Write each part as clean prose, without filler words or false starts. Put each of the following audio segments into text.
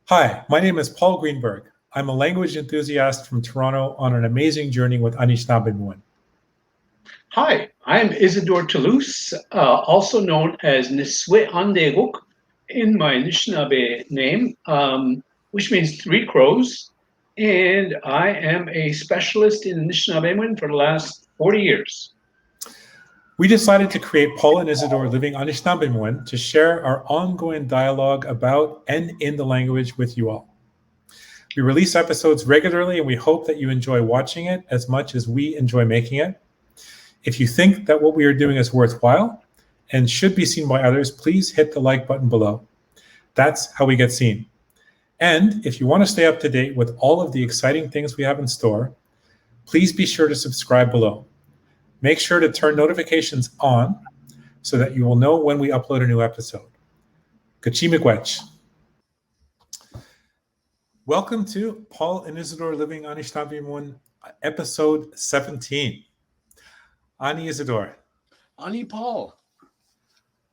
Hi, my name is Paul Greenberg. I'm a language enthusiast from Toronto on an amazing journey with Anishinaabemowin. Hi, I'm Isidore Toulouse, also known as Niswe-Andeguk in my Anishinaabe name, which means three crows. And I am a specialist in Anishinaabe for the last 40 years. We decided to create Paul and Isidore Living Anishinaabemowin to share our ongoing dialogue about and in the language with you all. We release episodes regularly and we hope that you enjoy watching it as much as we enjoy making it. If you think that what we are doing is worthwhile and should be seen by others, please hit the like button below. That's how we get seen. And if you want to stay up to date with all of the exciting things we have in store, please be sure to subscribe below. Make sure to turn notifications on so that you will know when we upload a new episode. Ngii-miigwech. Welcome to Paul and Isidore Living Anishinaabemowin, episode 17. Ani Isidore. Ani Paul.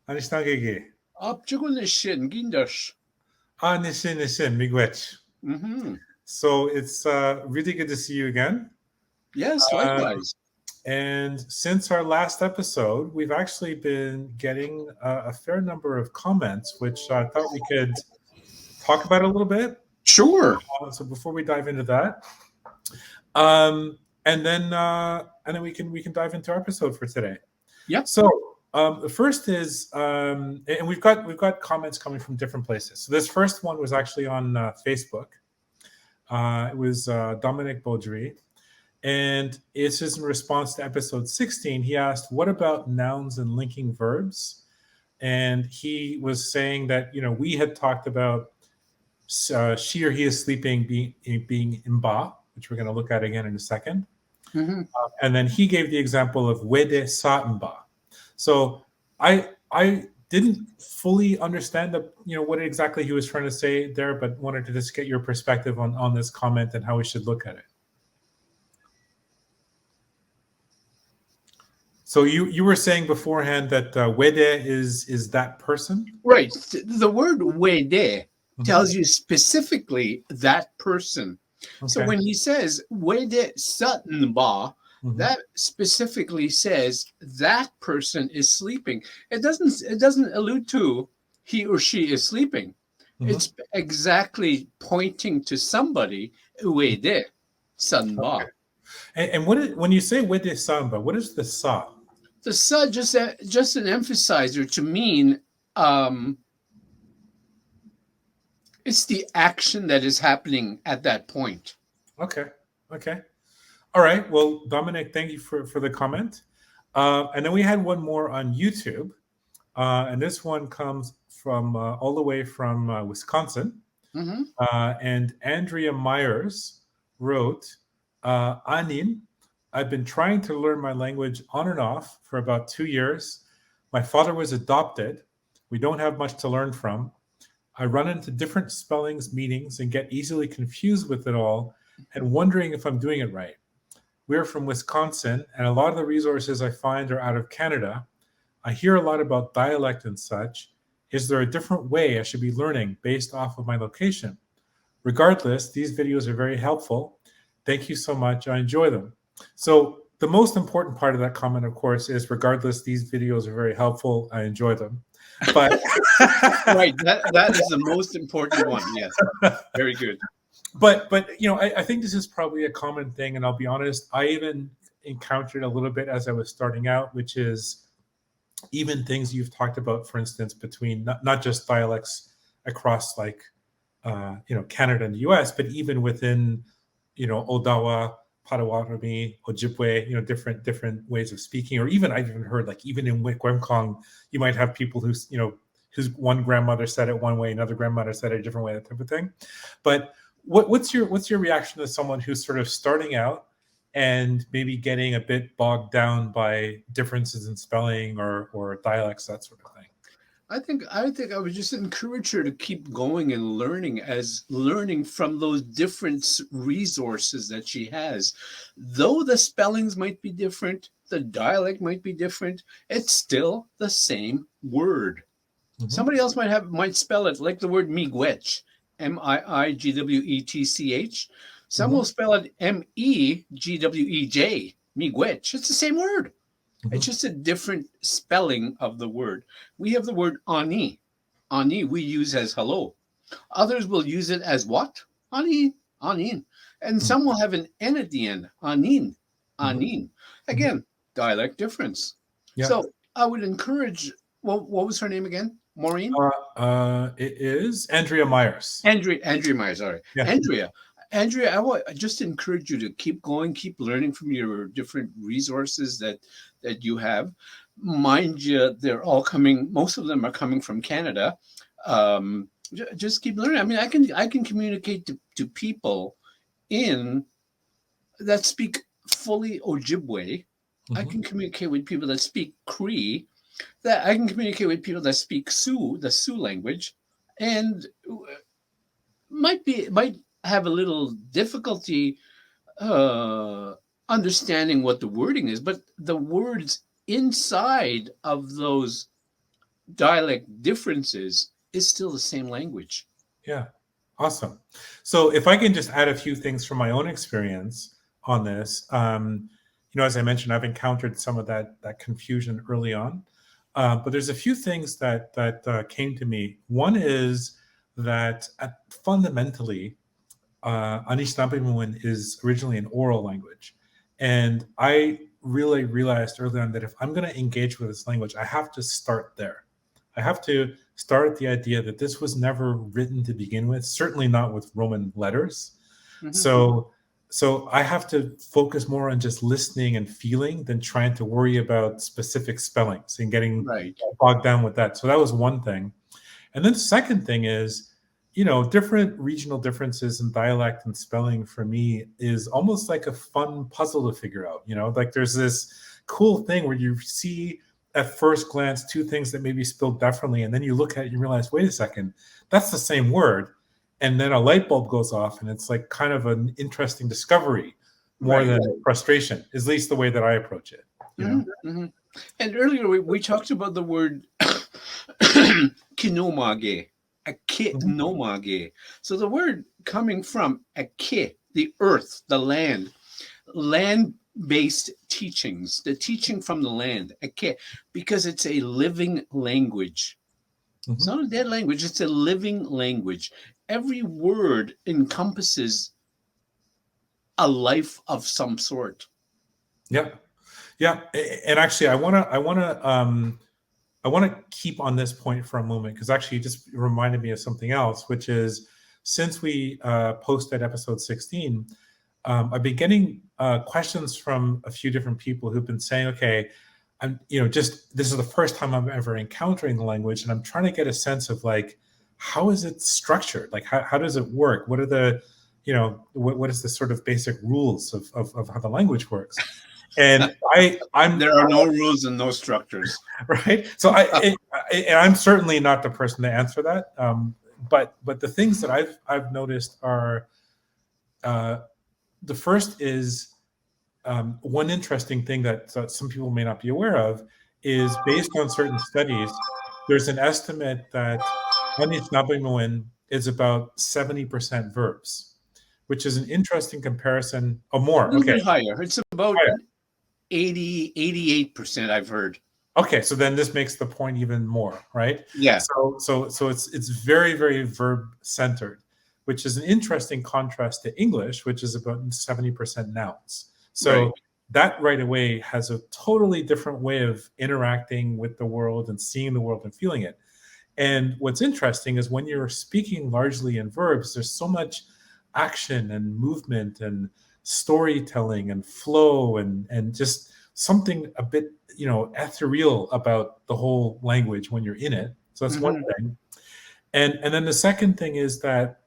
Anishinaabe. Nishin Gindash. Nishin Miigwech. So it's really good to see you again. Yes, likewise. And since our last episode, we've actually been getting a fair number of comments, which I thought we could talk about a little bit. Sure. So before we dive into that, and then we can dive into our episode for today. Yeah. So the first is, and we've got comments coming from different places. So this first one was actually on Facebook. It was Dominic Baudry. And it's just in response to episode 16. He asked, what about nouns and linking verbs? And he was saying that, we had talked about she or he is sleeping being Ngii-bimipto, which we're going to look at again in a second. And then he gave the example of wede sa Ngii-bimipto. So I didn't fully understand what exactly he was trying to say there, but wanted to just get your perspective on this comment and how we should look at it. So you were saying beforehand that wede is that person? Right. The word wede tells you specifically that person. Okay. So when he says wede sa Ngii-bimipto, that specifically says that person is sleeping. It doesn't allude to he or she is sleeping. It's exactly pointing to somebody. Wede sa Ngii-bimipto. Okay. And when you say wede sa Ngii-bimipto, what is the sa? The sa just an emphasizer to mean it's the action that is happening at that point. Okay. All right. Well, Dominic, thank you for the comment. And then we had one more on YouTube. And this one comes from all the way from Wisconsin. And Andrea Myers wrote, Anin, I've been trying to learn my language on and off for about 2 years. My father was adopted. We don't have much to learn from. I run into different spellings, meanings, and get easily confused with it all and wondering if I'm doing it right. We're from Wisconsin, and a lot of the resources I find are out of Canada. I hear a lot about dialect and such. Is there a different way I should be learning based off of my location? Regardless, these videos are very helpful. Thank you so much. I enjoy them. So the most important part of that comment, of course, is regardless, these videos are very helpful. I enjoy them. But right, that is the most important one. Yes, very good. But I think this is probably a common thing, and I'll be honest, I even encountered a little bit as I was starting out, which is even things you've talked about, for instance, between not just dialects across Canada and the US, but even within Odaawe, Potawatomi, Ojibwe, different ways of speaking, or even I've even heard even in Wik-Wemkong, you might have people whose one grandmother said it one way, another grandmother said it a different way, that type of thing. But what's your reaction to someone who's sort of starting out and maybe getting a bit bogged down by differences in spelling or dialects, that sort of thing? I think I would just encourage her to keep going and learning from those different resources that she has. Though the spellings might be different, the dialect might be different, it's still the same word. Somebody else might spell it like the word miigwech. Miigwetch. Some will spell it Megwej, miigwetch. It's the same word. It's just a different spelling of the word. We have the word ani. Ani we use as hello. Others will use it as what? Ani, anin. And some will have an N at the end. Anin, anin. Again, dialect difference. Yeah. So I would encourage, what was her name again? Maureen? It is Andrea Myers. Andrea Myers, sorry. Yeah. Andrea, I just encourage you to keep going, keep learning from your different resources that you have. Mind you, they're all coming, most of them are coming from Canada. Just keep learning. I mean, I can communicate to people that speak fully Ojibwe. I can communicate with people that speak Cree. That I can communicate with people that speak Sioux, the Sioux language, and might have a little difficulty understanding what the wording is, but the words inside of those dialect differences is still the same language. Yeah, awesome. So if I can just add a few things from my own experience on this, as I mentioned, I've encountered some of that confusion early on, but there's a few things that came to me. One is that fundamentally, Anishinaabemowin is originally an oral language, and I really realized early on that if I'm going to engage with this language, I have to start there. I have to start at the idea that this was never written to begin with, certainly not with Roman letters. So I have to focus more on just listening and feeling than trying to worry about specific spellings and getting bogged down with that. So that was one thing. And then the second thing is, different regional differences in dialect and spelling for me is almost like a fun puzzle to figure out. Like there's this cool thing where you see at first glance two things that may be spelled differently, and then you look at it and you realize, wait a second, that's the same word. And then a light bulb goes off, and it's like kind of an interesting discovery more than frustration, at least the way that I approach it. And earlier we talked about the word Ngii-kinoomaage, Ngii-kinoomaage. So the word coming from Ngii, the earth, the land-based teachings, the teaching from the land, Ngii, because it's a living language. It's not a dead language, it's a living language. Every word encompasses a life of some sort. Yeah. And actually, I want to keep on this point for a moment, because actually it just reminded me of something else, which is since we posted episode 16, I've been getting questions from a few different people who've been saying, okay, this is the first time I'm ever encountering the language, and I'm trying to get a sense of like, how is it structured? Like, how does it work? What are the, what is the sort of basic rules of how the language works? And there are no rules and no structures, right? So I'm certainly not the person to answer that. But the things that I've noticed are, the first is one interesting thing that some people may not be aware of is based on certain studies. There's an estimate that Anishinaabemowin is about 70% verbs, which is an interesting comparison. Oh, more. A little bit higher. It's about 88%, I've heard. Okay, so then this makes the point even more, right? Yeah. So it's very, very verb centered, which is an interesting contrast to English, which is about 70% nouns. So that right away has a totally different way of interacting with the world and seeing the world and feeling it. And what's interesting is when you're speaking largely in verbs, there's so much action and movement and storytelling and flow and just something a bit, ethereal about the whole language when you're in it. So that's one thing. And then the second thing is that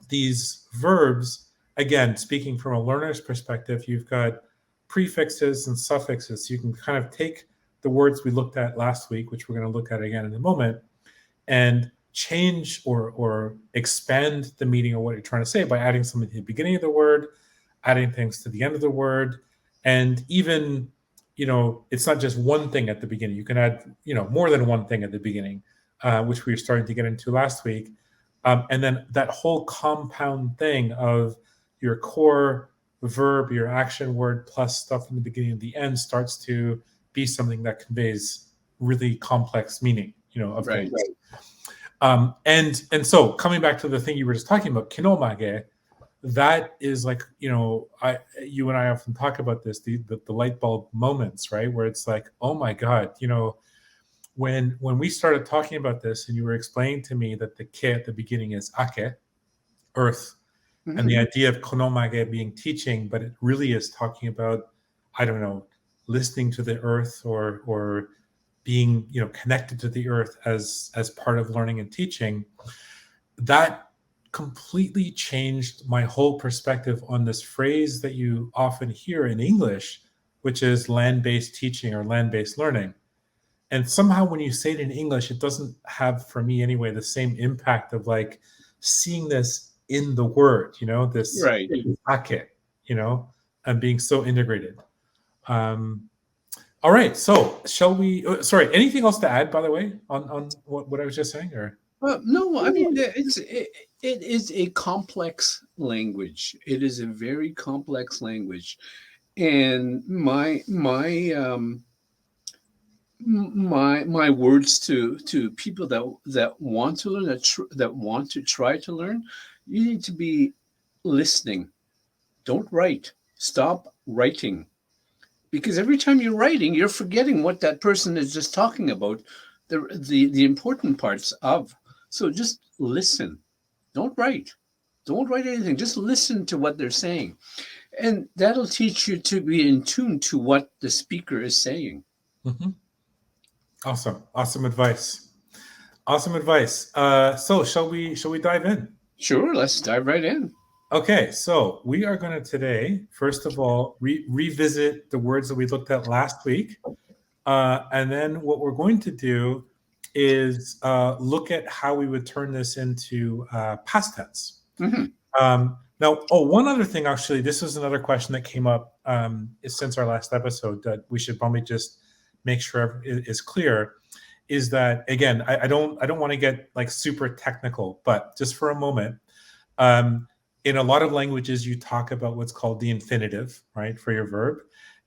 these verbs, again, speaking from a learner's perspective, you've got prefixes and suffixes. You can kind of take the words we looked at last week, which we're going to look at again in a moment, and change or expand the meaning of what you're trying to say by adding something to the beginning of the word, adding things to the end of the word, and even, it's not just one thing at the beginning. You can add, more than one thing at the beginning, which we were starting to get into last week. And then that whole compound thing of your core verb, your action word, plus stuff in the beginning and the end starts to be something that conveys really complex meaning, of Right. things. And so coming back to the thing you were just talking about, kinoomaage, that is like, you and I often talk about this, the light bulb moments, right? Where it's like, oh my God, when we started talking about this and you were explaining to me that the ke at the beginning is ake, earth, and the idea of kinoomaage being teaching, but it really is talking about, I don't know, listening to the earth or being, connected to the earth as part of learning and teaching, that completely changed my whole perspective on this phrase that you often hear in English, which is land-based teaching or land-based learning. And somehow when you say it in English, it doesn't have, for me anyway, the same impact of like seeing this in the word, this Right. ake, and being so integrated. All right. So shall we, sorry, anything else to add, by the way, on what I was just saying? Or No, I mean it is a complex language. It is a very complex language, and my words to people that want to learn, that want to try to learn, you need to be listening. Don't write. Stop writing, because every time you're writing, you're forgetting what that person is just talking about, the important parts of. So just listen. Don't write. Don't write anything. Just listen to what they're saying, and that'll teach you to be in tune to what the speaker is saying. Awesome advice. So shall we dive in? Sure, let's dive right in. Okay, so we are going to today, first of all, revisit the words that we looked at last week. And then what we're going to do is look at how we would turn this into past tense. Now, one other thing, actually, this is another question that came up since our last episode that we should probably just make sure is clear, is that, again, I don't want to get like super technical, but just for a moment, in a lot of languages, you talk about what's called the infinitive, right, for your verb.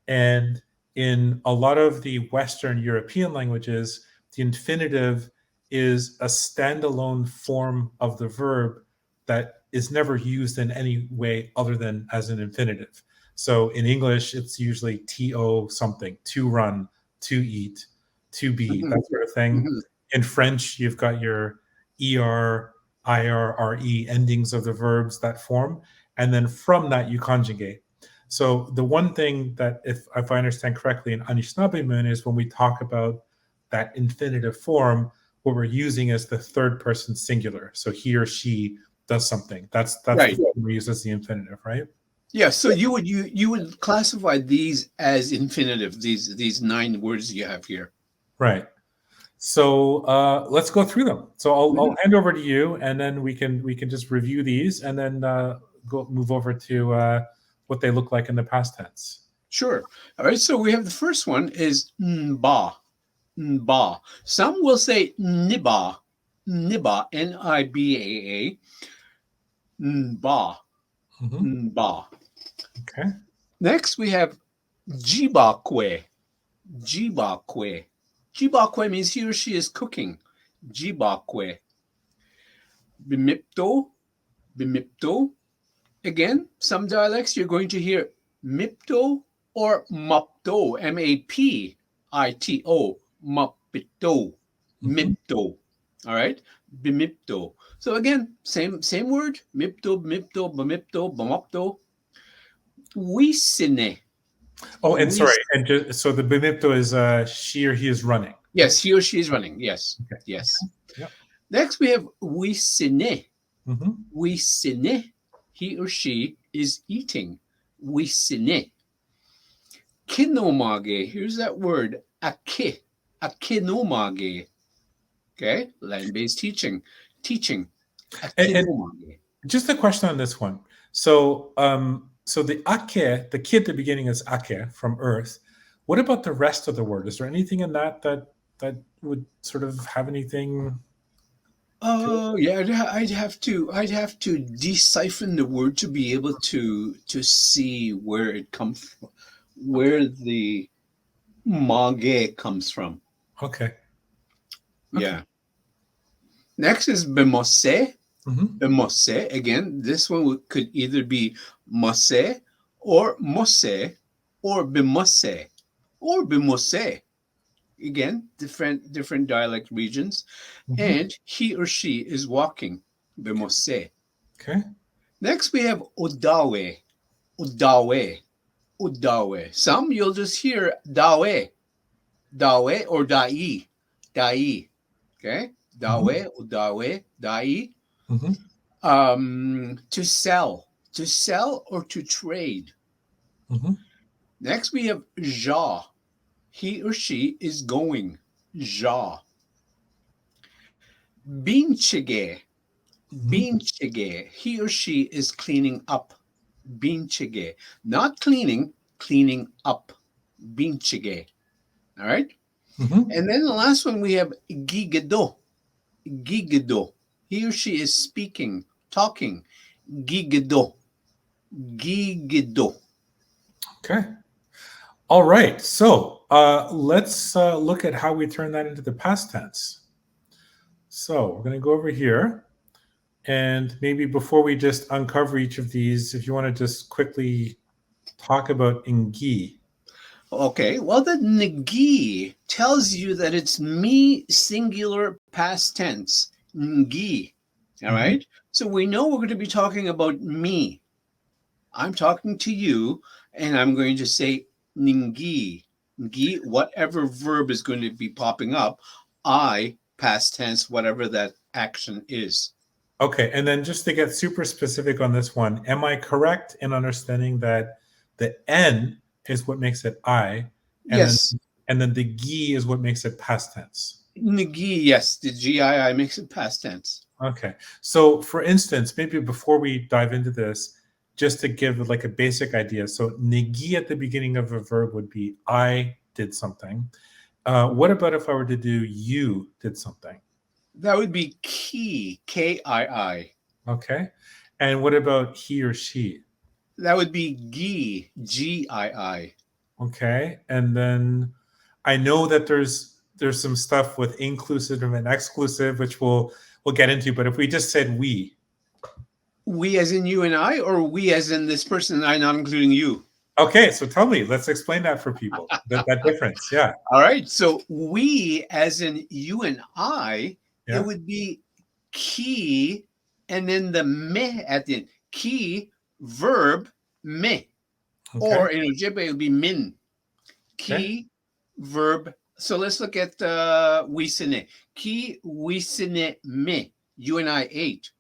And in a lot of the Western European languages, the infinitive is a standalone form of the verb that is never used in any way other than as an infinitive. So in English, it's usually to something, to run, to eat, to be, that sort of thing. In French, you've got your er, ir, re endings of the verbs that form, and then from that you conjugate. So the one thing that, if I understand correctly, in Anishinaabemowin is when we talk about that infinitive form, what we're using is the third person singular. So he or she does something. That's right. What we use as the infinitive, right? Yeah. So you would classify these as infinitive. These 9 words you have here. Right. So let's go through them. So I'll hand over to you, and then we can just review these, and then move over to what they look like in the past tense. Sure. All right. So we have the first one is Ngii-bimipto. Ngii-bimipto. Some will say Ngii-baa. Ngii-baa. N-I-B-A-A. Ngii-baa. Ngii-baa. Okay. Next we have Ngii-jiibaakwe. Ngii-jiibaakwe. Ngii-jiibaakwe means he or she is cooking. Ngii-jiibaakwe. Bimipto. Bimipto. Again, some dialects you're going to hear mipto or mapto. M-A-P-I-T-O. Mapito. Mipto. All right. Bimipto. So again, same word. Mipto, bimipto, bimipto, bimapto. Ngii-wiisin. Oh, and sorry, and just, so the bimipto is she or he is running. Yes, he or she is running. Yes, okay. Yes. Yep. Next, we have Ngii-wiisin. Ngii-wiisin. He or she is eating. Ngii-wiisin. Kinoomaage. Here's that word. Ake. Kinoomaage. Okay, land-based teaching. And just a question on this one. So, so the ake, the ki at the beginning is ake, from earth. What about the rest of the word? Is there anything in that would sort of have anything Oh yeah, I'd have to decipher the word to be able to see where it comes from, where the mage comes from. Okay. Yeah. Next is bimose. Mm-hmm. Bimose. Again, this one could either be mose or mose or bimose or bimose. Again, different dialect regions. Mm-hmm. And he or she is walking. Bimose. Okay. Next, we have odaawe. Odaawe. Odaawe. Some you'll just hear dawe. Dawe or dai. Dai. Okay? Dawe, odaawe, dai. Mm-hmm. To sell. To sell or to trade. Mm-hmm. Next, we have Zhichigewinan. He or she is going. Zhichigewinan. Biinchige. Biinchige. He or she is cleaning up. Biinchige. Not cleaning, cleaning up. Biinchige. All right? Mm-hmm. And then the last one we have Ngii-giigido. Ngii-giigido. He or she is speaking, talking. Ngii-giigido. Ngii-giigido. Okay. All right. So let's look at how we turn that into the past tense. So we're going to go over here. And maybe before we just uncover each of these, if you want to just quickly talk about Ngii. Okay, well, the Ngii tells you that it's me singular past tense. Ngii. All right? So we know we're going to be talking about me. I'm talking to you, and I'm going to say Ngii. Ngii, whatever verb is going to be popping up, I, past tense, whatever that action is. Okay, and then just to get super specific on this one, am I correct in understanding that the N is what makes it I, and Yes. then the Gi is what makes it past tense? Ngii, yes. The GII makes it past tense. Okay, so for instance, maybe before we dive into this, just to give like a basic idea. So Ngii at the beginning of a verb would be I did something. What about if I were to do you did something? That would be Ki, K-I-I. Okay, and what about he or she? That would be Gi, G-I-I. Okay, and then I know that there's some stuff with inclusive and exclusive, which we'll get into. But if we just said we as in you and I, or we as in this person and I, not including you? Okay, so tell me, let's explain that for people, that difference. Yeah. All right, so we as in you and I, Yeah. it would be ki, and then the me at the end. Ki, verb, me. Okay. Or in Ojibwe, it would be min. Ki, Okay. verb. So let's look at wiisine. Ki, wiisine, me. You and I ate.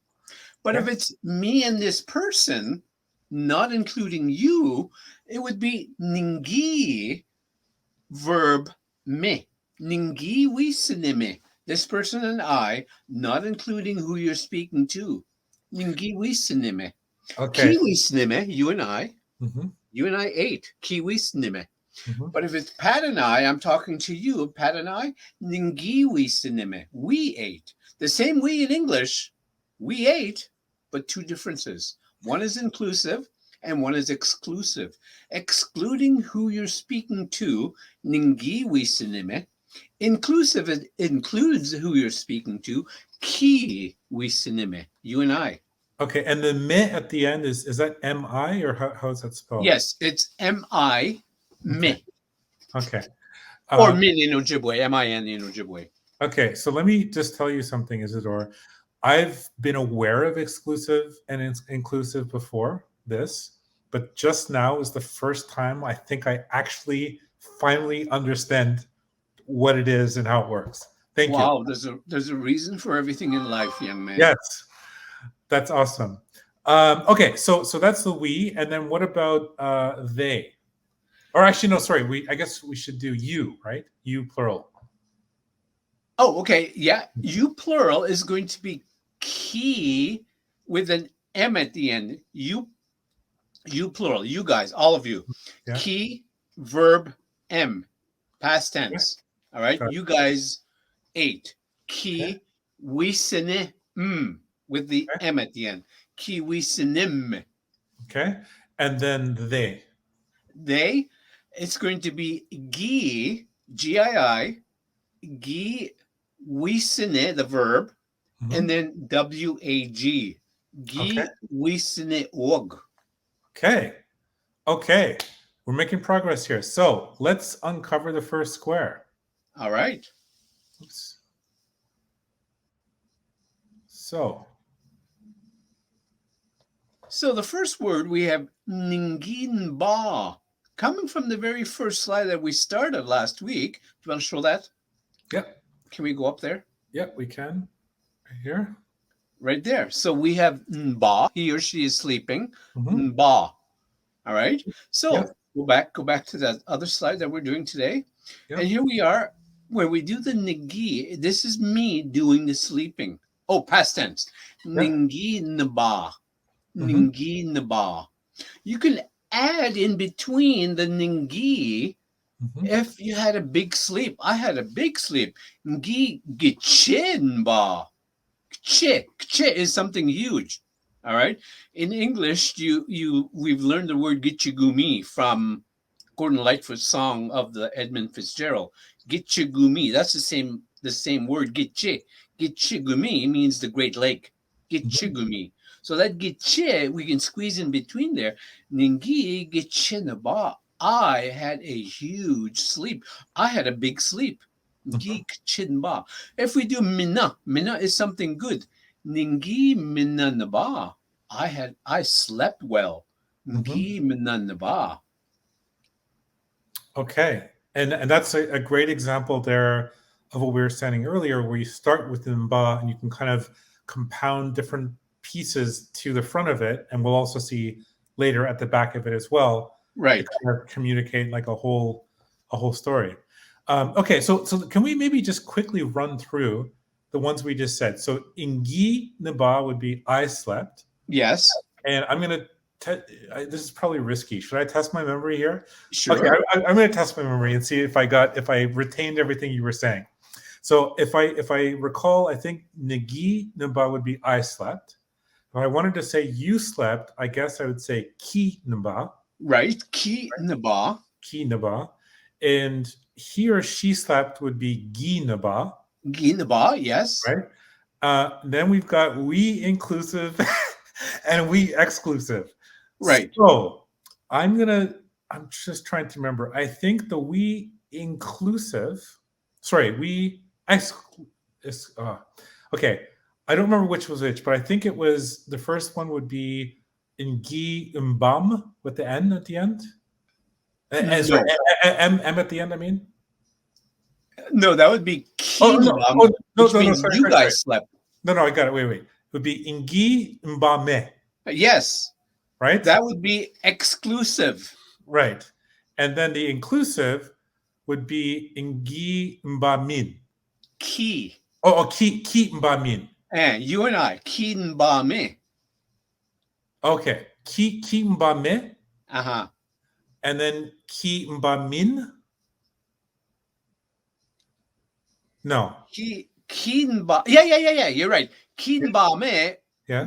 But if it's me and this person, not including you, it would be Ngii, verb, me. Ngii-wiisin me. This person and I, not including who you're speaking to. Ngii-wiisin me. Okay. Ki-wiisin me, you and I. Mm-hmm. You and I ate. Ki-wiisin me. Mm-hmm. But if it's Pat and I, I'm talking to you, Pat and I, Ngii-wiisin me. We ate. The same we in English, we ate, but two differences. One is inclusive and one is exclusive. Excluding who you're speaking to, Ngii-wiisin me. Inclusive, it includes who you're speaking to, Ki-wiisin me. You and I. Okay, and the me at the end is that M-I or how is that spelled? Yes, it's M-I, me. Okay. Or min in Ojibwe, M-I-N in Ojibwe. Okay, so let me just tell you something, Isidore. I've been aware of exclusive and inclusive before this, but just now is the first time I think I actually finally understand what it is and how it works. Thank you. Wow, there's a reason for everything in life, young man. Yes, that's awesome. Okay, so that's the we, and then what about they? Or actually, no, sorry. I guess we should do you, right? You plural. Oh, okay. Yeah, you plural is going to be ki with an M at the end. You plural. You guys, all of you. Yeah. Ki, verb, M, past tense. All right. Got it. You guys ate. Ki, Okay. Ngii-wiisin with the M at the end. Ngii-wiisin. Okay. And then they. They, it's going to be Ngii, G-I-I, Ngii-wiisin, the verb, and then W-A-G. Ngii-wiisin-og. Okay. Okay. We're making progress here. So let's uncover the first square. All right. Oops. So the first word we have Ngii-nbaa, coming from the very first slide that we started last week. Do you want to show that? Yep. Can we go up there? Yep, we can. Right here. Right there. So we have nbaa, he or she is sleeping. Mhm. Nbaa. All right. So Yep. go back to that other slide that we're doing today. Yep. And here we are where we do the Ngii. This is me doing the sleeping. Oh, past tense. Ngii-nbaa. Ngii-nbaa. You can add in between the Ngii if you had a big sleep. I had a big sleep. Ngii-giigido. Kche is something huge. All right. In English, we've learned the word Zhichigumi from Gordon Lightfoot's song of the Edmund Fitzgerald. Zhichigumi. That's the same word. Gitche. Zhichigumi means the Great Lake. Zhichigumi. So that gitche we can squeeze in between there. Ngii-giigido. I had a huge sleep. I had a big sleep. Ngii-giigido. If we do mina is something good. Ngii-bimipto. I slept well. Ngii-bimipto. Okay. And that's a great example there of what we were saying earlier, where you start with the nbaa and you can kind of compound different pieces to the front of it. And we'll also see later at the back of it as well. Right. To kind of communicate like a whole story. Okay, so can we maybe just quickly run through the ones we just said? So Ngii-nbaa would be I slept. Yes. And I'm going to this is probably risky. Should I test my memory here? Sure. Okay, I'm going to test my memory and see if I retained everything you were saying. So if I recall, I think Ngii-nbaa would be I slept. If I wanted to say you slept, I guess I would say Ki-nbaa. Right. Ngii-nbaa. Ki-nbaa. And he or she slept would be Ngii-nbaa. Ngii-nbaa, yes. Right. Then we've got we inclusive and we exclusive. Right. So I'm just trying to remember. I think the we inclusive, okay. I don't remember which was which, but I think it was the first one would be Ngii-bimipto with the N at the end. Sorry, M at the end, I mean? No, that would be Ngii-bimipto, which means you guys slept. No, I got it. Wait. It would be Ngii-bimipto. Yes. Right? That would be exclusive. Right. And then the inclusive would be Ngii-bimipto. Ki. Ki-bimipto. And you and I, Ngii-bimipto. Okay. Ki-bimipto. Uh-huh. And then Ngii-bimipto. No. Ngii-bimipto. Yeah. You're right. Ngii-bimipto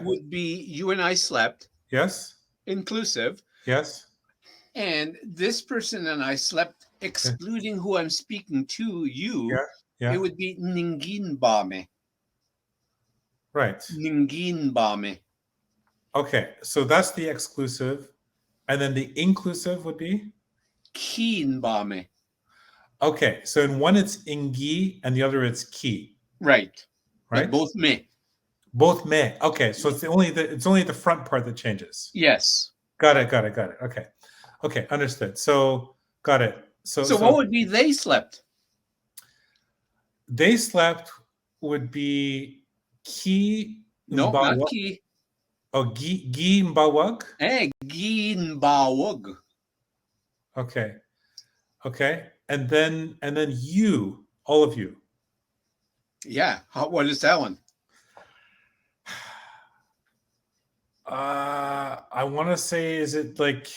would be you and I slept. Yes. Inclusive. Yes. And this person and I slept, excluding who I'm speaking to, you. Yeah. It would be Ngii-bimipto. Right. Ngii-bimipto. Okay. So that's the exclusive. And then the inclusive would be? Ngii-bimipto. Okay. So in one it's Ngii and the other it's ki. Right. Right. But both me. Both me. Okay. So it's only the front part that changes. Yes. Got it. Okay. Understood. So got it. So what would be they slept? They slept would be ki. No, not ki. Oh, Ngii-bimipto. Hey, Ngii-bimipto. Okay. And then you, all of you. Yeah. What is that one? I want to say, is it like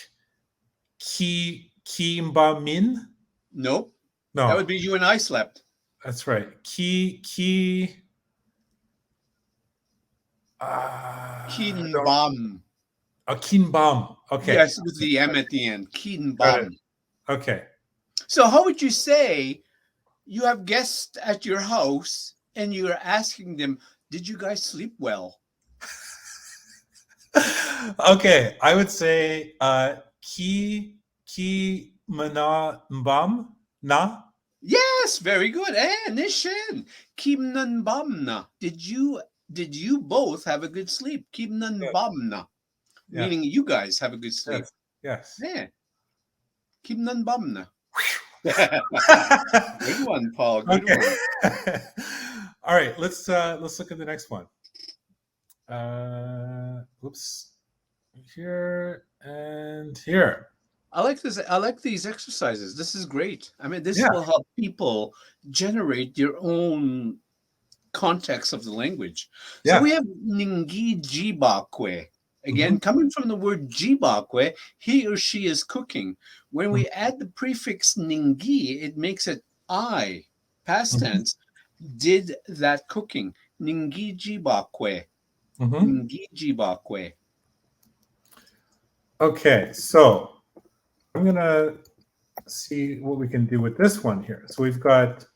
Ngii-bimipto? Nope. No. That would be you and I slept. That's right. Ki. Kinbam. A kinbam. Okay. Yes, with the M at the end. Kinbam. Okay. So how would you say you have guests at your house and you're asking them, did you guys sleep well? Okay, I would say ki-mana-mbam na. Yes, very good. Nishin. Kimnanbamna. Did you both have a good sleep? Kimnanbamna. Yeah. Meaning you guys have a good sleep. Yes. Yeah. Kimnanbamna. Good one, Paul. Good one. All right, let's look at the next one. Oops. Here and here. I like this. I like these exercises. This is great. I mean, this will help people generate their own context of the language. So we have Ngii-jiibaakwe. Again, coming from the word jiibaakwe, he or she is cooking. When we add the prefix ningi, it makes it I, past tense, did that cooking. Ngii-jiibaakwe. Ngii-jiibaakwe. Okay, so I'm gonna see what we can do with this one here. So we've got,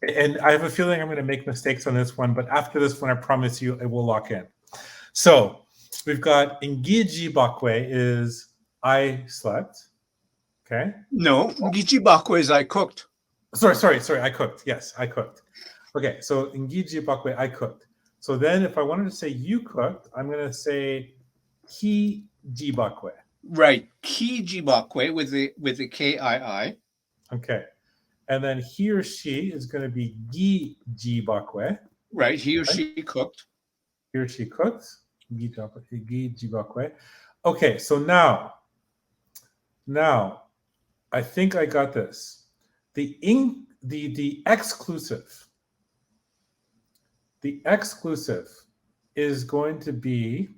and I have a feeling I'm gonna make mistakes on this one, but after this one, I promise you it will lock in. So we've got Ngii-jiibaakwe is I slept. Okay. No, Ngii-jiibaakwe is I cooked. Sorry, I cooked. Yes, I cooked. Okay, so Ngii-jiibaakwe, I cooked. So then if I wanted to say you cooked, I'm gonna say Ngii-jiibaakwe. Right, Ngii-jiibaakwe with the K-I-I. Okay, and then he or she is going to be Ngii-jiibaakwe. Right, he or she cooked. He or she cooked. Ngii-jiibaakwe. Okay, so now, I think I got this. The exclusive. The exclusive is going to be.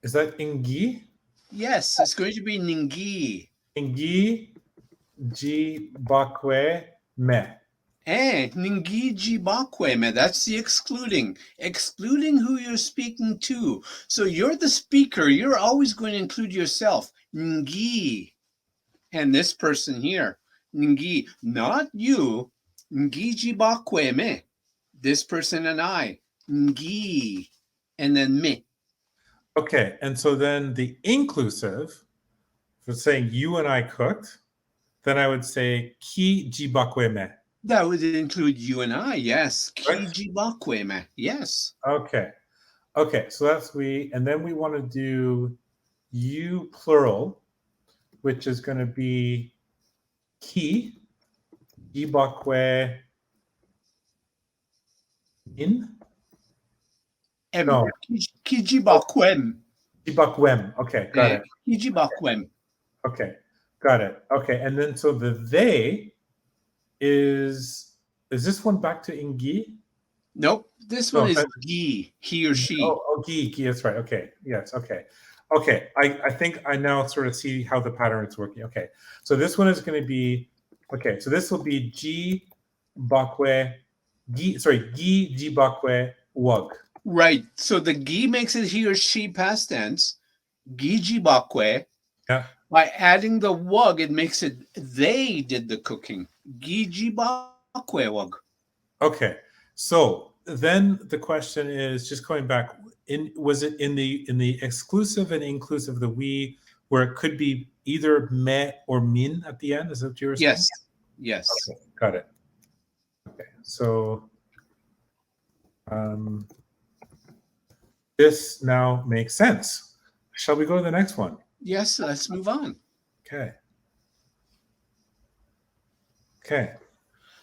Is that Ngii? Yes, it's going to be Ngii. Ngii-jiibaakwe me. Ngii-jiibaakwe me. That's the excluding. Excluding who you're speaking to. So you're the speaker. You're always going to include yourself. Ngii. And this person here. Ngii. Not you. Ngii-jiibaakwe me. This person and I. Ngii. And then me. Okay, and so then the inclusive, for saying you and I cooked, then I would say Ngii-jiibaakwe me. That would include you and I, yes. Ngii-jiibaakwe me, yes. Okay, so that's we, and then we want to do you plural, which is going to be Ngii-jiibaakwe in. No. Ngii-jiibaakwem. Ngii-bimipto. Okay, got it. Ngii-jiibaakwem. Okay, got it. Okay, and then so the they is this one back to Ngii? Nope, this one is Ngii, he or she. Oh, Ngii, that's right. Okay, yes, okay. I think I now sort of see how the pattern is working. Okay, so this one is going to be, okay, so this will be Ngii-jiibaakwe, Ngii-jiibaakwe wug. Right. So the Ngii makes it he or she past tense. Ngii-jiibaakwe. Yeah. By adding the wug, it makes it they did the cooking. Ngii-jiibaakwe wug. Okay. So then the question is, just going back, was it in the exclusive and inclusive of the we, where it could be either me or min at the end? Is that what you were saying? Yes. Okay, got it. Okay. So this now makes sense. Shall we go to the next one? Yes, let's move on. Okay.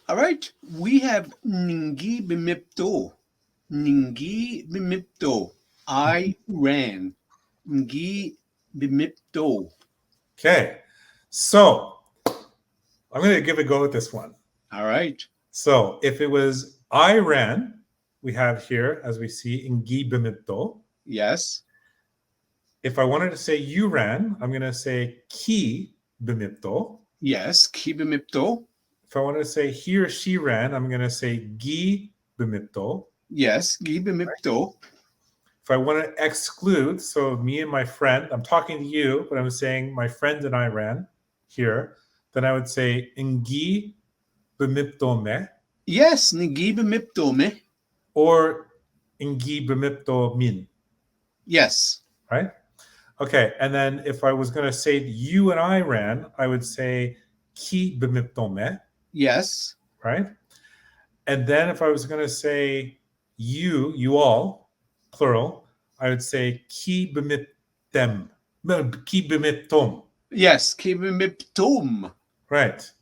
All right. We have Ngii-bimipto. Ngii-bimipto. I ran. Ngii-bimipto. Okay. So I'm going to give a go at this one. All right. So if it was I ran, we have here, as we see, Ngii-bimipto. Yes. If I wanted to say you ran, I'm going to say Ngii-bimipto. Yes, Ngii-bimipto. If I want to say he or she ran, I'm going to say Ngii-bimipto. Yes, Ngii-bimipto. If I want to exclude, so me and my friend, I'm talking to you, but I'm saying my friend and I ran here, then I would say Ngii-bimipto me Yes, Ngii-bimipto me. or Ngii-bimipto min, Yes. right? Okay, and then if I was going to say you and I ran, I would say Ngii-bimipto me, Yes. right? And then if I was going to say you all, plural, I would say Ngii-bimiptem, Ngii-bimiptom. Yes, Ngii-bimiptom. Right.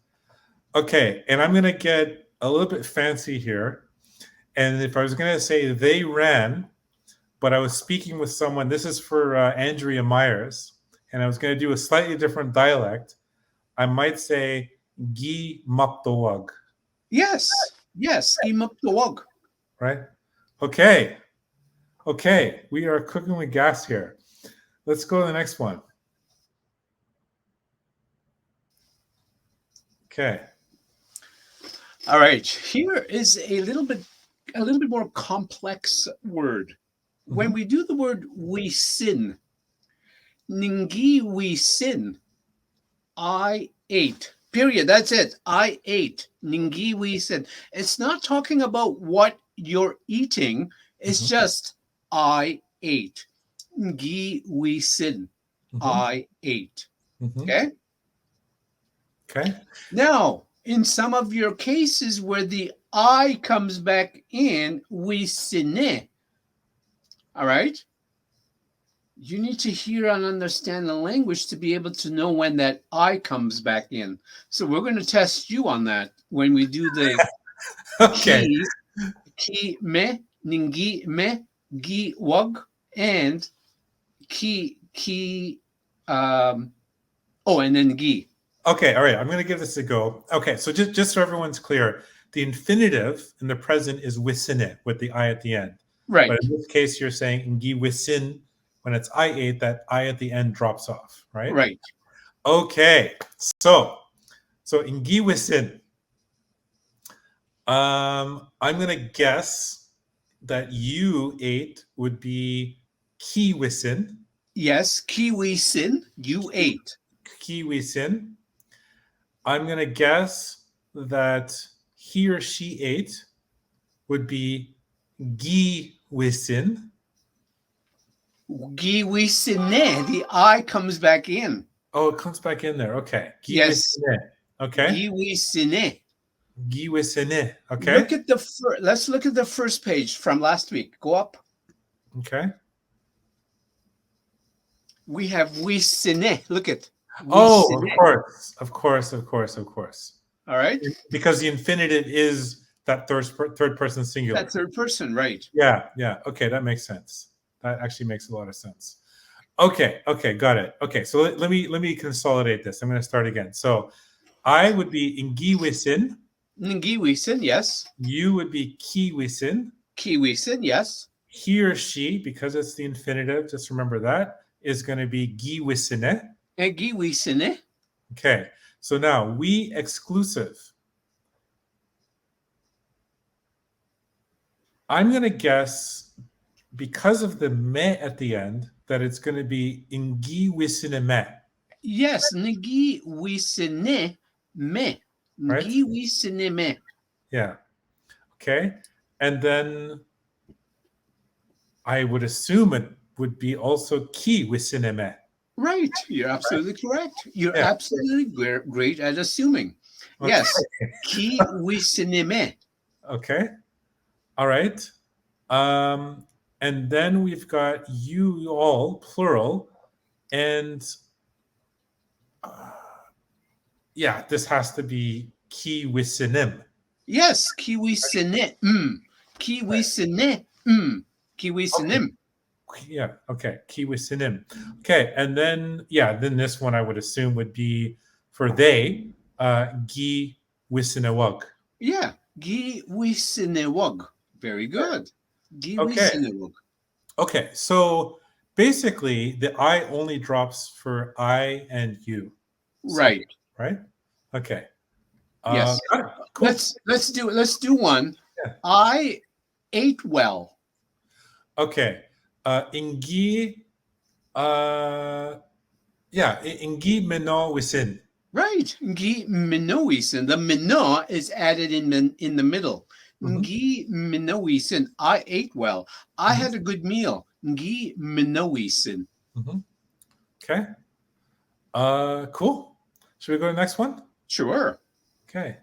Okay, and I'm going to get a little bit fancy here. And if I was going to say they ran, but I was speaking with someone, this is for Andrea Myers, and I was going to do a slightly different dialect, I might say Ngii-maptowag. Yes. Yes, Ngii-maptowag. Right? Okay. Okay, we are cooking with gas here. Let's go to the next one. Okay. All right. Here is a little bit more complex word. When we do the word wiisin, Ngii-wiisin, I ate. Period. That's it. I ate. Ngii-wiisin. It's not talking about what you're eating. It's just I ate. Ngii-wiisin. I ate. Okay? Okay. Now, in some of your cases where the I comes back in, wiisine. All right? You need to hear and understand the language to be able to know when that I comes back in. So we're going to test you on that when we do the Okay. ki me, ningi me, gi wug, and and then gi. Okay, all right. I'm going to give this a go. Okay, so just so everyone's clear, the infinitive in the present is wisine with the I at the end. Right. But in this case, you're saying Ngii-wiisin. When it's I ate, that I at the end drops off, right? Right. Okay, so Ngii-wiisin. I'm going to guess that you ate would be Ngii-wiisin. Yes, Ngii-wiisin, you ate. Ngii-wiisin. I'm going to guess that he or she ate would be Ngii-wiisin. Ngii-wiisine, the I comes back in. Oh, it comes back in there. Okay. Yes. Ngii-wiisine. Okay. Ngii-wiisine. Ngii-wiisine. Okay. Look at let's look at the first page from last week. Go up. Okay. We have wiisine. Look at. Oh, wiisine. of course. All right. Because the infinitive is that third person singular. That third person, right? Yeah. Okay, that makes sense. That actually makes a lot of sense. Okay, got it. Okay, so let me consolidate this. I'm going to start again. So I would be Ngii-wiisin. Ngii-wiisin, yes. You would be Ngii-wiisin. Ngii-wiisin, yes. He or she, because it's the infinitive, just remember that, is going to be Ngii-wiisine. Ngii-wiisine. Okay, so now we exclusive. I'm going to guess, because of the me at the end, that it's going to be Ngii-wiisine me. Yes, Ngii-wiisine me. Right? Ngii-wiisine me. Yeah. Okay. And then I would assume it would be also Ngii-wiisine me. Right. You're absolutely correct. You're absolutely great at assuming. Okay. Yes. Ngii-wiisine me. Okay. All right. And then we've got you all, plural. And this has to be Ngii-wiisinim. Yes, Ngii-wiisine. Ngii-wiisine. Ngii-wiisinim. Yeah, okay. Ngii-wiisinim. Okay, and then this one I would assume would be for they, Ngii-wiisinewug. Yeah, Ngii-wiisinewug. Very good. Ngii-wiisinewug. Okay, so basically the I only drops for I and you. Right. Right? Okay. Yes. Cool. Let's do one. Yeah. ate well. Okay. Ngii-wiisin. Right. Ngii-bimose. The mino is added in the middle. Ngii-bimose. I ate well. I had a good meal. Ngii-bimose. Okay. Cool. Should we go to the next one? Sure. Okay.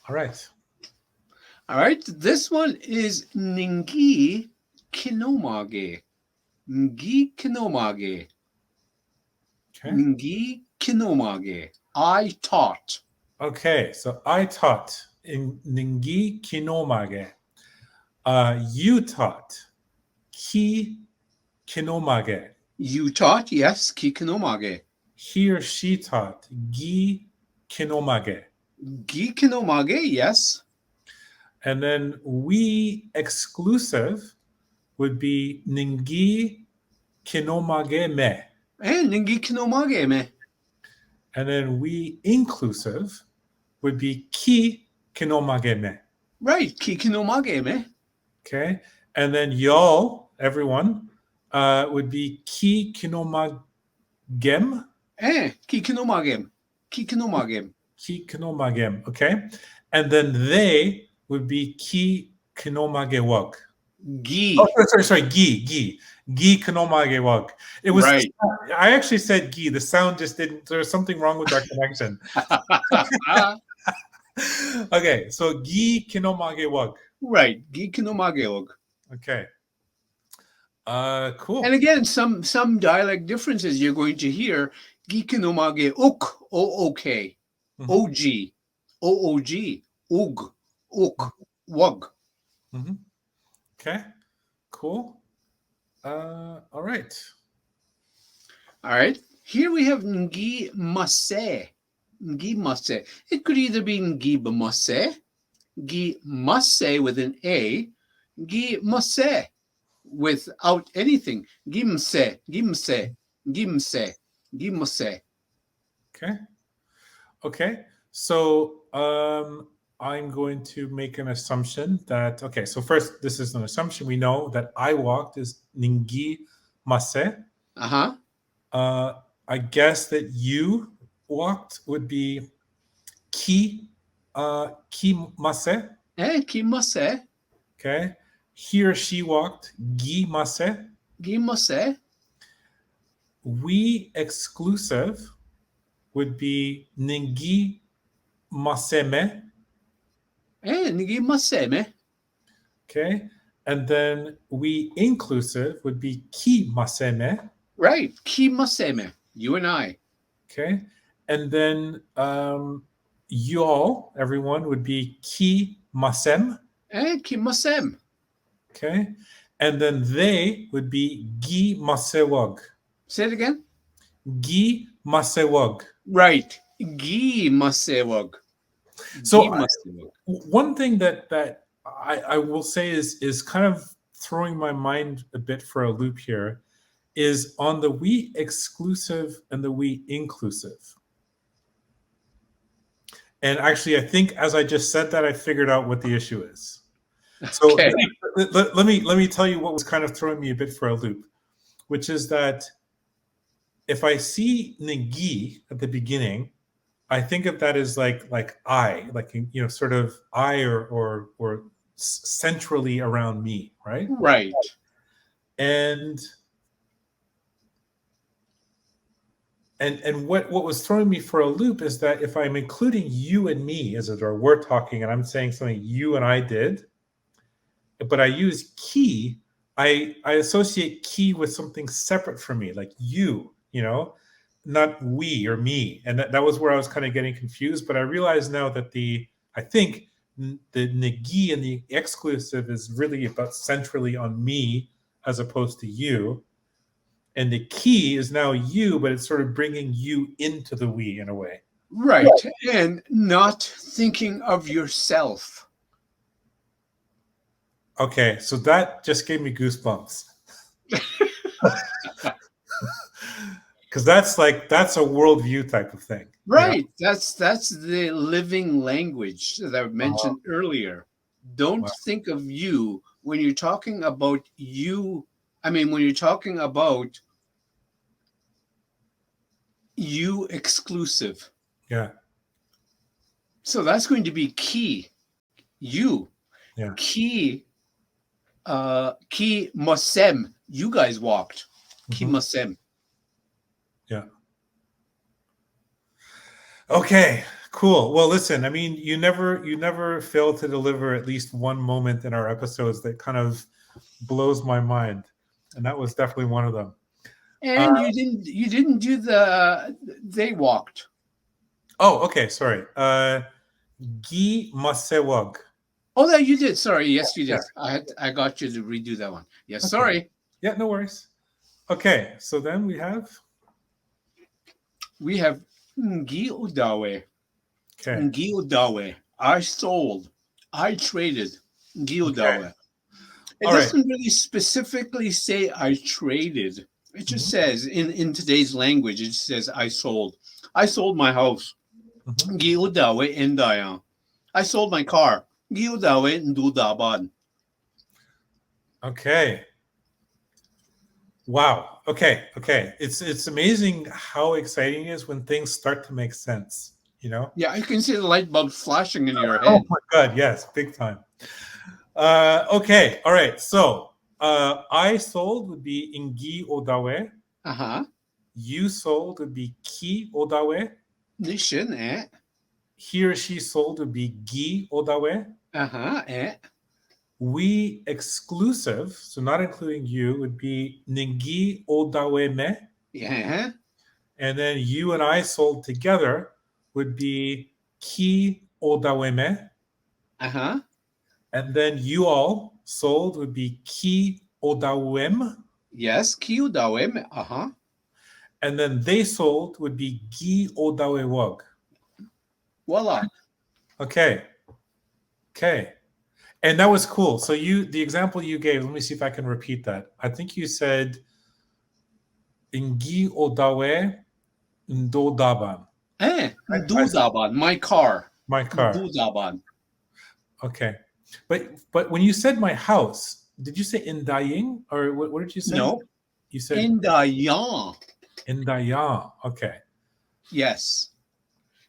All right. All right. This one is Ngii-kinoomaage. Ngii-kinoomaage. Okay. Ngii-kinoomaage. I taught. Okay. So I taught in Ngii-kinoomaage. You taught. Ki-kinoomaage. You taught, yes, ki-kinoomaage. He or she taught. Ngii-kinoomaage. Ngii-kinoomaage, yes. And then we exclusive would be Ngii-kinoomaage me. And Ngii-kinoomaage me. And then we inclusive would be Ki-kinoomaage me. Right, ki-kinoomaage me. Okay. And then y'all, everyone, would be Ki-kinoomaagem. Ki-kinoomaagem. Ki-kinoomaagem. Ki-kinoomaagem. Okay. And then they would be Ki-kinoomaagewag. Gi. Oh, sorry. Ngii-kinoomaagewag. It was right. I actually said gi. The sound just didn't. There was something wrong with our connection. Okay, so Ngii-kinoomaagewag. Right, Ngii-kinoomaagewag. Okay. Cool. And again, some dialect differences you're going to hear. Ngii-kinoomaage uk, o-ok, o-g, o-o-g, ug, uk, wug. Okay, cool. All right. All right. Here we have Ngii-mose. Ngii-mose. It could either be Ngii-bimose, Ngii-mose with an A, Ngii-mose without anything. Ngii-mose, Ngii-mose, Ngii-mose, Ngii-mose. Okay. So I'm going to make an assumption that, okay, so first, this is an assumption. We know that I walked is Ngii-mose. I guess that you walked would be Ki-mose. Ki-mose. Okay. He or she walked Ngii-mose. Ngii-mose. We exclusive would be Ngii-mose me. Ngii-mose me. Okay. And then we inclusive would be Ki-mose me. Right. Ki-mose me. You and I. Okay. And then y'all, everyone, would be Ki-masem. Ki-masem. Okay. And then they would be Ngii-masewag. Say it again. Ngii-masewag. Right. Ngii-masewag. So one thing that I will say is kind of throwing my mind a bit for a loop here is on the we exclusive and the we inclusive. And actually, I think as I just said that, I figured out what the issue is. So okay. let me tell you what was kind of throwing me a bit for a loop, which is that if I see Ngii at the beginning, I think of that as like I, like, you know, sort of I or centrally around me, right? Right. And what was throwing me for a loop is that if I'm including you and me, as it were, we're talking and I'm saying something you and I did, but I use ki, I associate ki with something separate from me, like you know, not we or me. And that was where I was kind of getting confused. But I realize now that I think the Ngii and the exclusive is really about centrally on me as opposed to you. And the ki is now you, but it's sort of bringing you into the we in a way. Right. And not thinking of yourself. Okay. So that just gave me goosebumps. Because that's a worldview type of thing. Right. That's the living language that I mentioned earlier. Don't Wow. think of you when you're talking about you. I mean, when you're talking about you exclusive. Yeah. So that's going to be key. You. Yeah. Key. Ki mosem. You guys walked. Ki Mhm. mosem. Yeah. Okay, cool. Well, listen, I mean, you never fail to deliver at least one moment in our episodes that kind of blows my mind, and that was definitely one of them. And you didn't do the they walked. Oh, okay, sorry. Ngii-masewag. Oh, that you did. Sorry, yes, you did. I got you to redo that one. Yes, Okay. sorry. Yeah, no worries. Okay, so then we have Ngii-odaawe. okay. Ngii-odaawe. I sold. I traded. Ngii-odaawe. It All right. doesn't really specifically say I traded. It just says in today's language, it says I sold. I sold my house. Mhm. Ngii-odaawe Ndayan. I sold my car. Ngii-odaawe Ndudaban. Okay. Wow. Okay. It's amazing how exciting it is when things start to make sense, you know? Yeah, I can see the light bulbs flashing in your Oh head. my God, yes, big time. Okay, all right. So I sold would be Ngii-odaawe. Uh-huh. You sold would be Ki-odaawe. Nishin, He or she sold would be Ngii-odaawe. Uh-huh, We exclusive, so not including you, would be Ngii-odaawe me. Yeah. And then you and I sold together would be Ki-odaawe me. Uh-huh. And then you all sold would be Ki-odaawem. Yes, Ngii-odaawe. Uh-huh. And then they sold would be Ngii-odaawe-wog. Voila. Okay. And that was cool. So the example you gave, let me see if I can repeat that. I think you said Ngii-odaawe ndodaban. Ndudaban, my car. My car. Ndudaban. Okay. But when you said my house, did you say Indaying? Or what did you say? No. You said Ndayan. Indayang. Okay. Yes.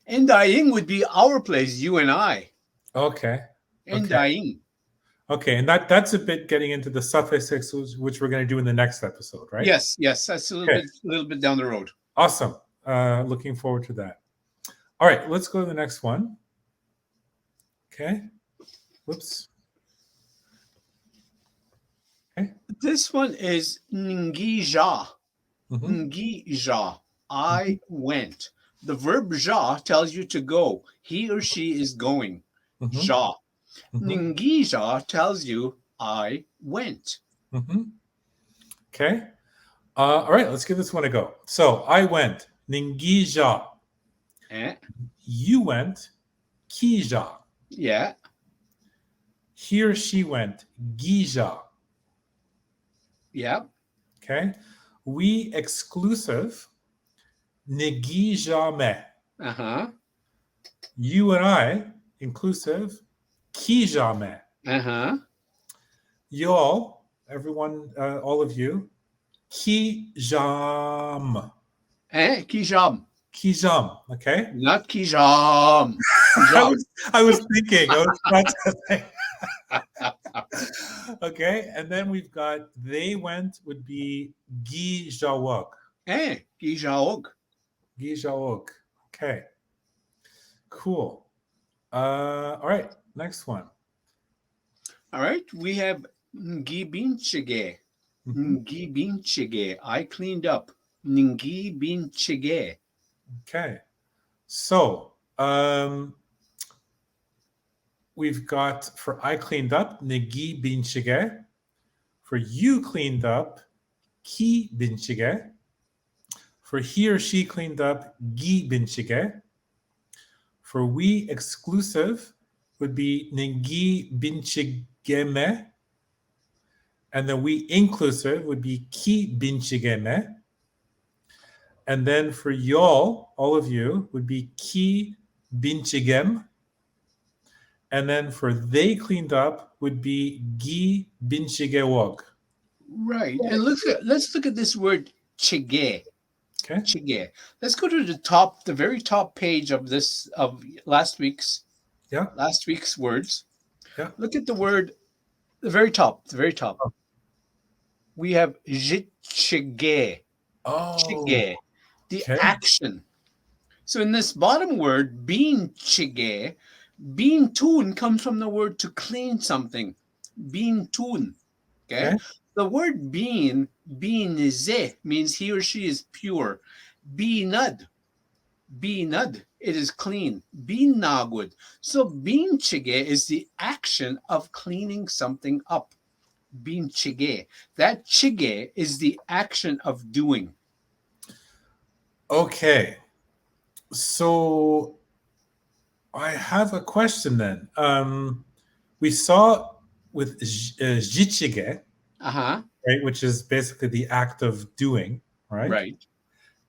Ndayan would be our place, you and I. Okay. Ndayan. Okay, and that's a bit getting into the suffixes, which we're going to do in the next episode, right? Yes, that's a little bit down the road. Awesome. Looking forward to that. All right, let's go to the next one. Okay. Whoops. Okay. This one is Ngii-zhaa. Mhm. Ngii-zhaa. I went. The verb zhaa tells you to go. He or she is going. Mhm. Zhaa. Mhm. Ngii-zhaa tells you I went. Mhm. Okay. All right, let's give this one a go. So I went. Ngii-jaa. You went. Ki-jaa. Yeah. He or she went. Ngii-jaa. Yeah. Okay. We exclusive. Ngii-jaa-me. Uh-huh. You and I, inclusive, Ki-jaa-me. Uh-huh. Y'all, everyone, all of you, Ki-jam. Kijam. Ki-jam, okay? Not Kijam. I was thinking. I was processing. Okay, and then we've got they went would be Ngii-jaa-wog. Gijaog. Ngii-jaa-wog. Okay. Cool. All right, next one. All right, we have Ngii-biinchige. Ngii-biinchige. I cleaned up. Ngii-biinchige. Okay. So, we've got for I cleaned up, Ngii-biinchige. For you cleaned up, Ki-biinchige. For he or she cleaned up, Ngii-biinchige. For we exclusive would be Ngii-biinchige-me. And then we inclusive would be Ki-biinchige-me. And then for y'all, all of you, would be Ngii-biinchigem. And then for they cleaned up would be Ngii-biinchige. Right. And let's look at this word chige. Okay. Chige. Let's go to the very top page of last week's words. Yeah. Look at the word, the very top. Oh. We have Zhichige. Oh. Chige, the Okay. action. So in this bottom word, biinchige, biintun comes from the word to clean something. Biintun. Okay? The word biinze means he or she is pure. Biinud, it is clean. Biinagud. So biinchige is the action of cleaning something up. Biinchige. That chige is the action of doing. Okay. So I have a question then. We saw with Zhichige, right, which is basically the act of doing, right? Right.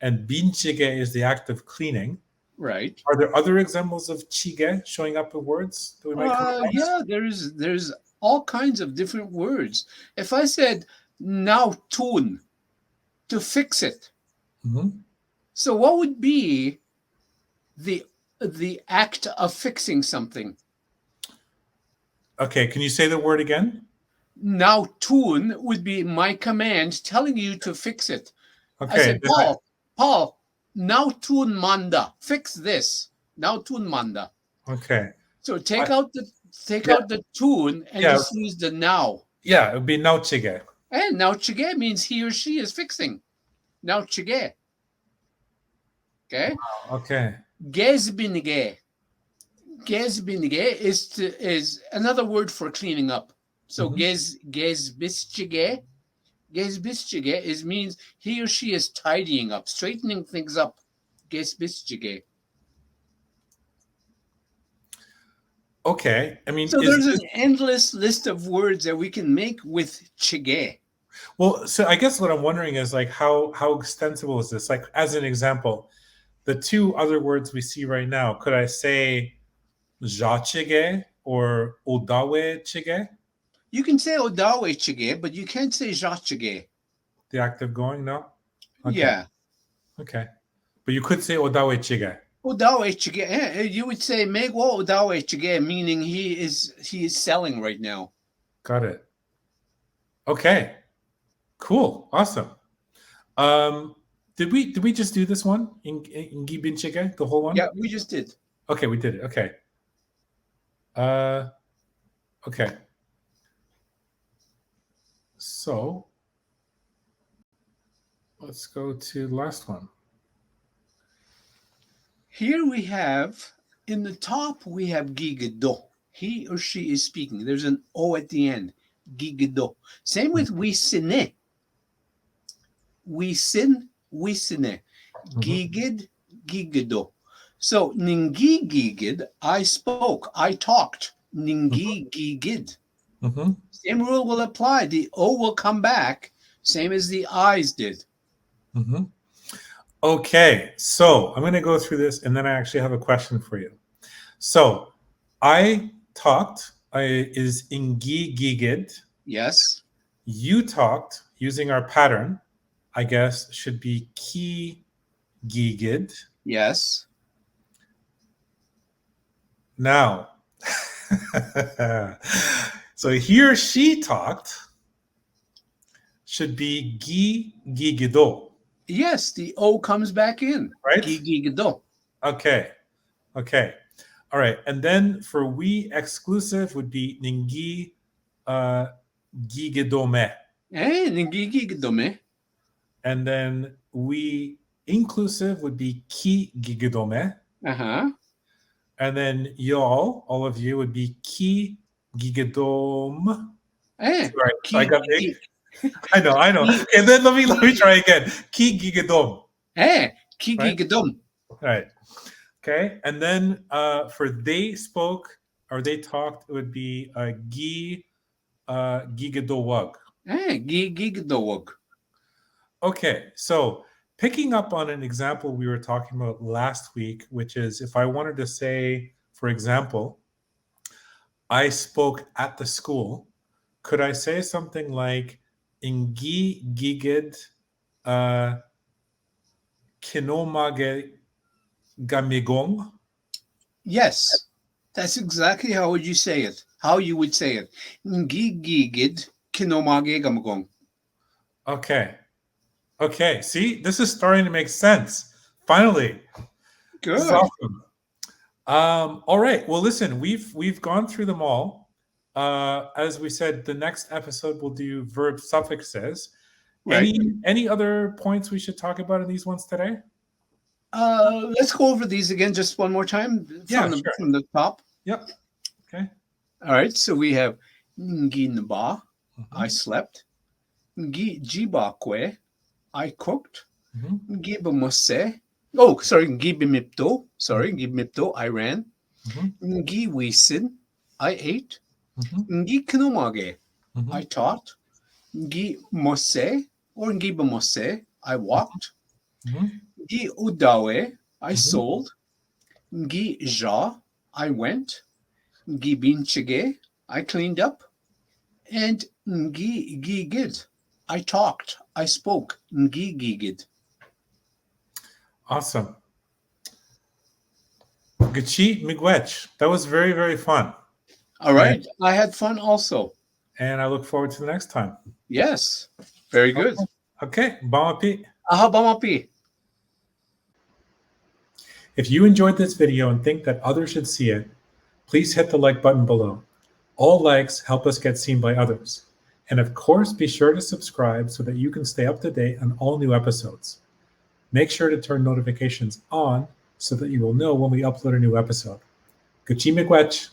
And biinchige is the act of cleaning. Right. Are there other examples of chige showing up in words that we might come across? Yeah, there's all kinds of different words. If I said now tun, to fix it. Mm-hmm. So what would be the act of fixing something? Okay, can you say the word again? Now tun would be my command telling you to fix it. Okay. I said, Paul, now tun manda, fix this. Now tun manda. Okay. So take out the tun and just use the now. Yeah, it would be now chige. And now chige means he or she is fixing. Now chige. Okay. Wow, okay. Ngii-binipto. Ngii-binipto is another word for cleaning up. So Ngii-bimipto means he or she is tidying up, straightening things up. Ngii-bimipto. Okay. I mean, so there's an endless list of words that we can make with chige. Well, so I guess what I'm wondering is like how extensible is this? Like as an example, the two other words we see right now, could I say Zhichige or Odaawe chige? You can say Odaawe chige, but you can't say Zhichige. The act of going, no? Okay. Yeah. Okay. But you could say Odaawe chige. Odaawe chige. You would say Megwo Odaawe chige, meaning he is selling right now. Got it. Okay. Cool. Awesome. Did we just do this one in Ngii-bimipto, the whole one? Yeah, we just did. Okay, we did it. Okay. Okay. So let's go to the last one. Here we have, in the top, we have Ngii-giigido. He or she is speaking. There's an O at the end. Ngii-giigido. Same with Ngii-wiisin. Ngii-wiisin. Ngii-gigid, Ngii-giigido. So, Ngii-giigid, I spoke, I talked. Ngii-giigid. Same rule will apply. The O will come back, same as the I's did. Okay, so I'm going to go through this, and then I actually have a question for you. So, I talked is Ngii-giigid. Yes. You talked using our pattern, I guess, should be Ngii-giigid. Yes. Now, so he or she talked should be Ngii-giigido. Yes, the O comes back in. Right? Ngii-giigido. Okay. Okay. All right. And then for we exclusive would be Ngii-giigidome. Ngii-giigidome. And then we inclusive would be Ki-giigidome. And then y'all, all of you, would be Ki-giigidome. Sorry, I got big. I know. And then let me try again. Ki-giigidome. Ki-giigidome. All right. Okay. And then for they spoke or they talked, it would be Ngii-giigido. Ngii-giigido. Okay. So picking up on an example we were talking about last week, which is if I wanted to say, for example, I spoke at the school, could I say something like Ngii-giigido Ngii-kinoomaage gamigong? Yes, that's exactly how would you say it. How you would say it. Ngii-giigido Ngii-kinoomaage gamigong. Okay. Okay. See, this is starting to make sense. Finally. Good. This is awesome. All right. Well, listen, we've gone through them all. As we said, the next episode we'll do verb suffixes. Right. Any other points we should talk about in these ones today? Let's go over these again just one more time from the top. Yep. Okay. All right. So we have Ngii-nbaa, Mhm. I slept. Ngii-jiibaakwe, I cooked. Mhm. Ngii-bimose. Oh, sorry, Ngii-bimipto. Sorry, Ngii-bimipto, I ran. Mhm. Ngii-wiisin, I ate. Mhm. Ngii-kinoomaage, Mhm. I taught. Ngii-mose or Ngii-bimose, I walked. Mhm. Ngii-odaawe, I Mhm. sold. Ngii-zhaa, I went. Ngii-biinchige, I cleaned up. And Ngii-giigido, I talked, I spoke. Ngii-giigido. Awesome. Ngii-miigwech. That was very, very fun. All right. I had fun also. And I look forward to the next time. Yes. Very good. Okay. Bamapi. Aha bamapi. If you enjoyed this video and think that others should see it, please hit the like button below. All likes help us get seen by others. And of course, be sure to subscribe so that you can stay up to date on all new episodes. Make sure to turn notifications on so that you will know when we upload a new episode. Ngii-miigwech.